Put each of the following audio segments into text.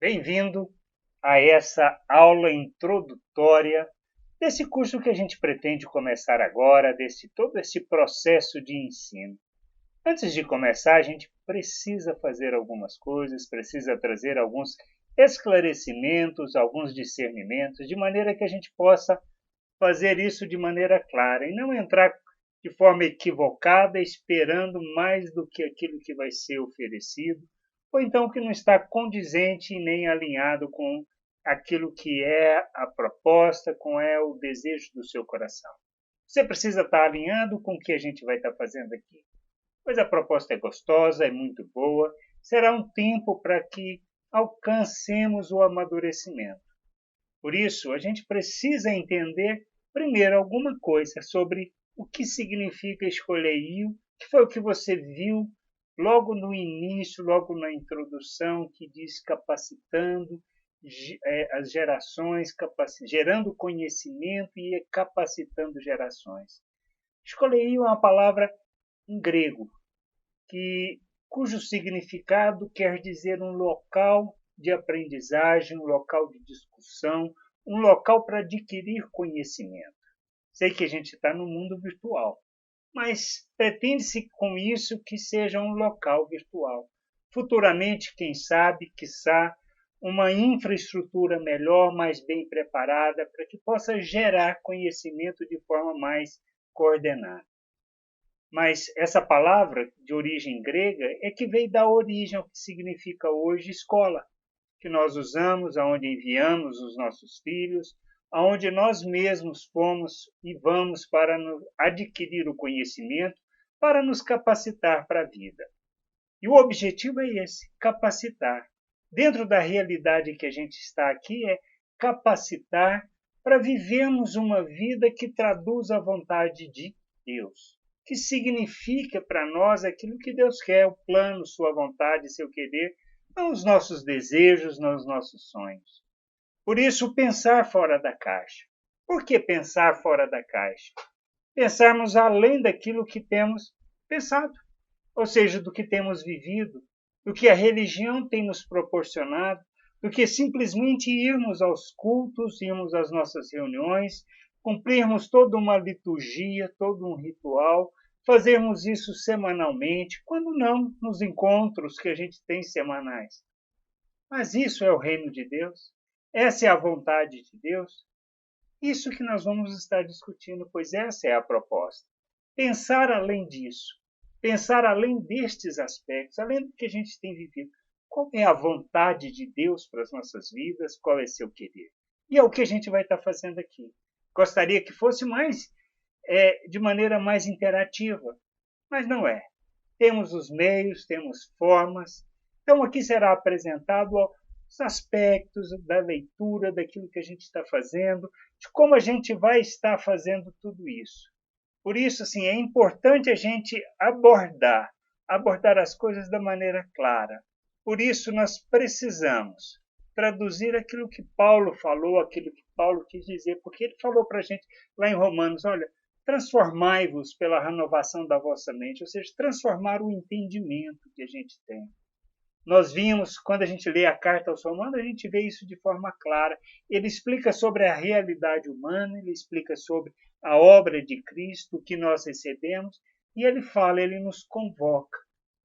Bem-vindo a essa aula introdutória desse curso que a gente pretende começar agora, desse todo esse processo de ensino. Antes de começar, a gente precisa fazer algumas coisas, precisa trazer alguns esclarecimentos, alguns discernimentos, de maneira que a gente possa fazer isso de maneira clara e não entrar de forma equivocada, esperando mais do que aquilo que vai ser oferecido, ou então que não está condizente e nem alinhado com aquilo que é a proposta, com o desejo do seu coração. Você precisa estar alinhado com o que a gente vai estar fazendo aqui. Pois a proposta é gostosa, é muito boa, será um tempo para que alcancemos o amadurecimento. Por isso, a gente precisa entender primeiro alguma coisa sobre o que significa escolheio, que foi o que você viu logo no início, logo na introdução, que diz capacitando as gerações, gerando conhecimento e capacitando gerações. Escolheio é uma palavra em grego, cujo significado quer dizer um local de aprendizagem, um local de discussão, um local para adquirir conhecimento. Sei que a gente está no mundo virtual, mas pretende-se com isso que seja um local virtual. Futuramente, quem sabe, quiçá, uma infraestrutura melhor, mais bem preparada, para que possa gerar conhecimento de forma mais coordenada. Mas essa palavra, de origem grega, é que veio dar origem ao que significa hoje escola, que nós usamos, aonde enviamos os nossos filhos, aonde nós mesmos fomos e vamos para adquirir o conhecimento, para nos capacitar para a vida. E o objetivo é esse, capacitar. Dentro da realidade que a gente está aqui, é capacitar para vivermos uma vida que traduz a vontade de Deus, que significa para nós aquilo que Deus quer, o plano, sua vontade, seu querer, não os nossos desejos, não os nossos sonhos. Por isso, pensar fora da caixa. Por que pensar fora da caixa? Pensarmos além daquilo que temos pensado, ou seja, do que temos vivido, do que a religião tem nos proporcionado, do que simplesmente irmos aos cultos, irmos às nossas reuniões, cumprirmos toda uma liturgia, todo um ritual, fazermos isso semanalmente, quando não nos encontros que a gente tem semanais. Mas isso é o reino de Deus? Essa é a vontade de Deus? Isso que nós vamos estar discutindo, pois essa é a proposta. Pensar além disso, pensar além destes aspectos, além do que a gente tem vivido. Qual é a vontade de Deus para as nossas vidas? Qual é seu querer? E é o que a gente vai estar fazendo aqui. Gostaria que fosse mais, de maneira mais interativa, mas não é. Temos os meios, temos formas. Então, aqui será apresentado os aspectos da leitura, daquilo que a gente está fazendo, de como a gente vai estar fazendo tudo isso. Por isso, assim, é importante a gente abordar as coisas da maneira clara. Por isso, nós precisamos traduzir aquilo que Paulo falou, aquilo que Paulo quis dizer, porque ele falou para a gente lá em Romanos, olha, transformai-vos pela renovação da vossa mente, ou seja, transformar o entendimento que a gente tem. Nós vimos, quando a gente lê a carta aos Romanos, a gente vê isso de forma clara. Ele explica sobre a realidade humana, ele explica sobre a obra de Cristo, o que nós recebemos, e ele fala, ele nos convoca,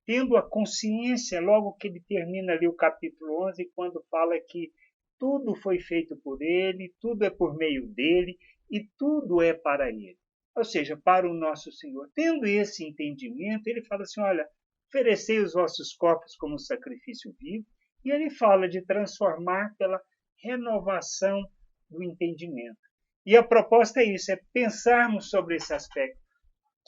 tendo a consciência, logo que ele termina ali o capítulo 11, quando fala que tudo foi feito por ele, tudo é por meio dele e tudo é para ele. Ou seja, para o nosso Senhor. Tendo esse entendimento, ele fala assim, olha, oferecei os vossos corpos como sacrifício vivo, e ele fala de transformar pela renovação do entendimento. E a proposta é isso, é pensarmos sobre esse aspecto.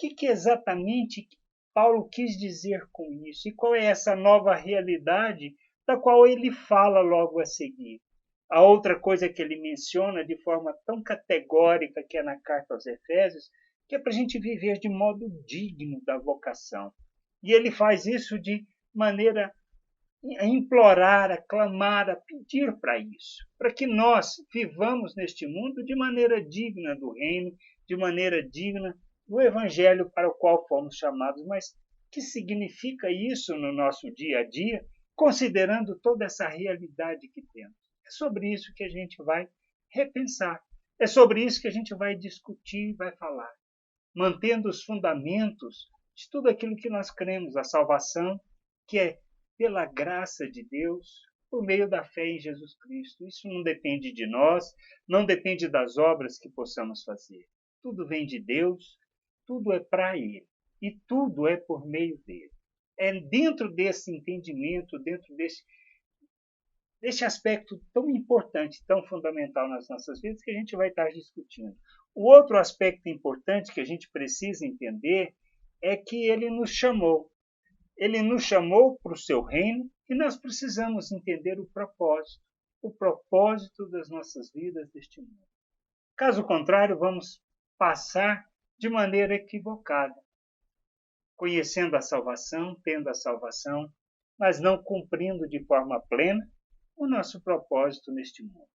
O que exatamente Paulo quis dizer com isso? E qual é essa nova realidade da qual ele fala logo a seguir? A outra coisa que ele menciona de forma tão categórica, que é na carta aos Efésios, que é para a gente viver de modo digno da vocação. E ele faz isso de maneira a implorar, a clamar, a pedir para isso, para que nós vivamos neste mundo de maneira digna do reino, de maneira digna do evangelho para o qual fomos chamados. Mas o que significa isso no nosso dia a dia? considerando toda essa realidade que temos. É sobre isso que a gente vai repensar. É sobre isso que a gente vai discutir e vai falar, mantendo os fundamentos de tudo aquilo que nós cremos, a salvação, que é pela graça de Deus, por meio da fé em Jesus Cristo. Isso não depende de nós, não depende das obras que possamos fazer. Tudo vem de Deus, tudo é para Ele e tudo é por meio dele. É dentro desse entendimento, dentro desse aspecto tão importante, tão fundamental nas nossas vidas, que a gente vai estar discutindo. O outro aspecto importante que a gente precisa entender é que ele nos chamou. Ele nos chamou para o seu reino e nós precisamos entender o propósito das nossas vidas deste mundo. Caso contrário, vamos passar de maneira equivocada, conhecendo a salvação, tendo a salvação, mas não cumprindo de forma plena o nosso propósito neste mundo.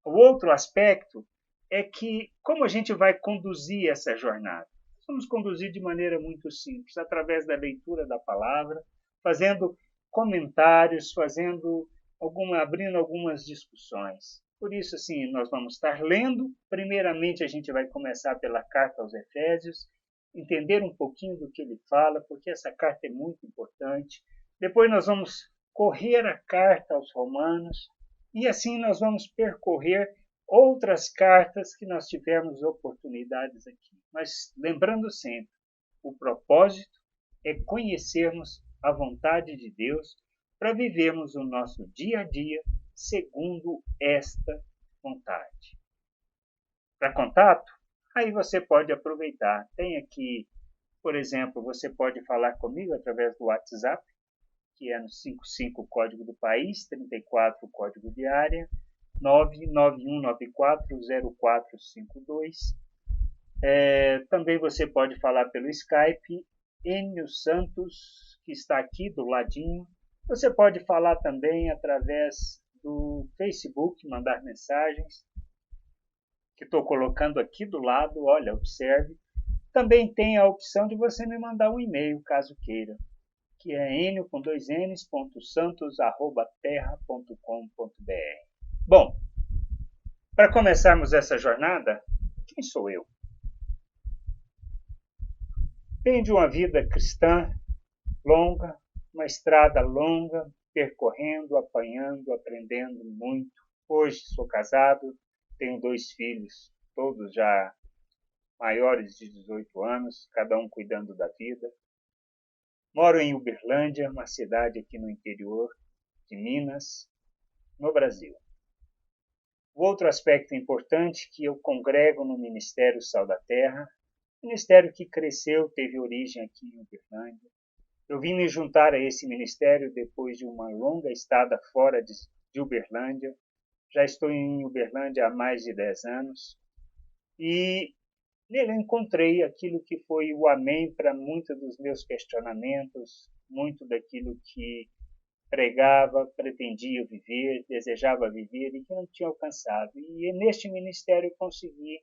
O outro aspecto é que como a gente vai conduzir essa jornada? Vamos conduzir de maneira muito simples, através da leitura da palavra, fazendo comentários, abrindo algumas discussões. Por isso, assim, nós vamos estar lendo. Primeiramente, a gente vai começar pela carta aos Efésios, entender um pouquinho do que ele fala, porque essa carta é muito importante. Depois nós vamos correr a carta aos Romanos, e assim nós vamos percorrer outras cartas que nós tivemos oportunidades aqui. Mas lembrando sempre, o propósito é conhecermos a vontade de Deus para vivermos o nosso dia a dia segundo esta vontade. Para contato, aí você pode aproveitar. Tem aqui, por exemplo, você pode falar comigo através do WhatsApp, que é no 55 código do país, 34 código de área, 991940452. Também você pode falar pelo Skype, Enio Santos, que está aqui do ladinho. Você pode falar também através do Facebook, mandar mensagens, que estou colocando aqui do lado, olha, observe. Também tem a opção de você me mandar um e-mail, caso queira, que é enio.santos@terra.com.br. Bom, para começarmos essa jornada, quem sou eu? Venho de uma vida cristã longa, uma estrada longa, percorrendo, apanhando, aprendendo muito. Hoje sou casado, tenho 2 filhos, todos já maiores de 18 anos, cada um cuidando da vida. Moro em Uberlândia, uma cidade aqui no interior de Minas, no Brasil. O outro aspecto importante é que eu congrego no Ministério Sal da Terra, ministério que cresceu, teve origem aqui em Uberlândia. Eu vim me juntar a esse ministério depois de uma longa estada fora de Uberlândia. Já estou em Uberlândia há mais de 10 anos. E nele encontrei aquilo que foi o amém para muitos dos meus questionamentos, muito daquilo que pregava, pretendia viver, desejava viver e que não tinha alcançado. E neste ministério eu consegui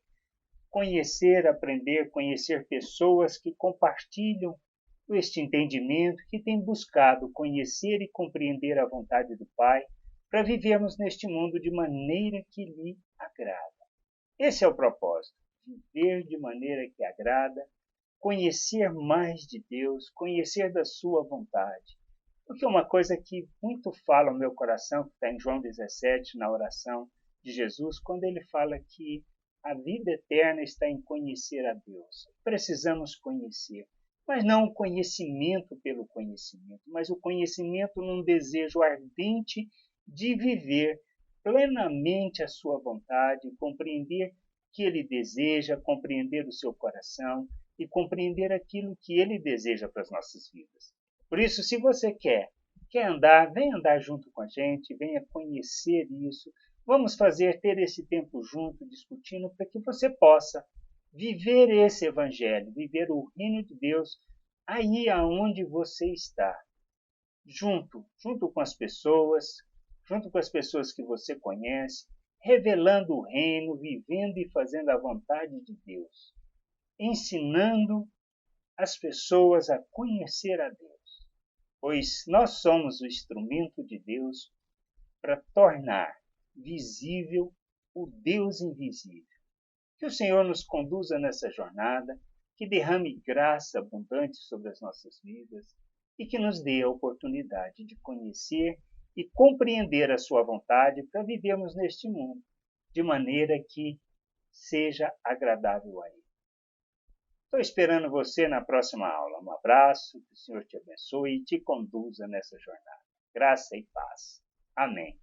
conhecer, aprender, conhecer pessoas que compartilham este entendimento, que têm buscado conhecer e compreender a vontade do Pai para vivermos neste mundo de maneira que lhe agrada. Esse é o propósito, viver de maneira que agrada, conhecer mais de Deus, conhecer da sua vontade. Porque uma coisa que muito fala ao meu coração, que está em João 17, na oração de Jesus, quando ele fala que a vida eterna está em conhecer a Deus. Precisamos conhecer, mas não o conhecimento pelo conhecimento, mas o conhecimento num desejo ardente de viver plenamente a sua vontade, compreender o que ele deseja, compreender o seu coração e compreender aquilo que ele deseja para as nossas vidas. Por isso, se você quer andar, venha andar junto com a gente, venha conhecer isso. Vamos ter esse tempo junto, discutindo, para que você possa viver esse evangelho, viver o reino de Deus aí aonde você está, junto com as pessoas que você conhece, revelando o reino, vivendo e fazendo a vontade de Deus, ensinando as pessoas a conhecer a Deus. pois nós somos o instrumento de Deus para tornar visível o Deus invisível. Que o Senhor nos conduza nessa jornada, que derrame graça abundante sobre as nossas vidas e que nos dê a oportunidade de conhecer e compreender a sua vontade para vivermos neste mundo de maneira que seja agradável a Ele. Estou esperando você na próxima aula. Um abraço, que o Senhor te abençoe e te conduza nessa jornada. Graça e paz. Amém.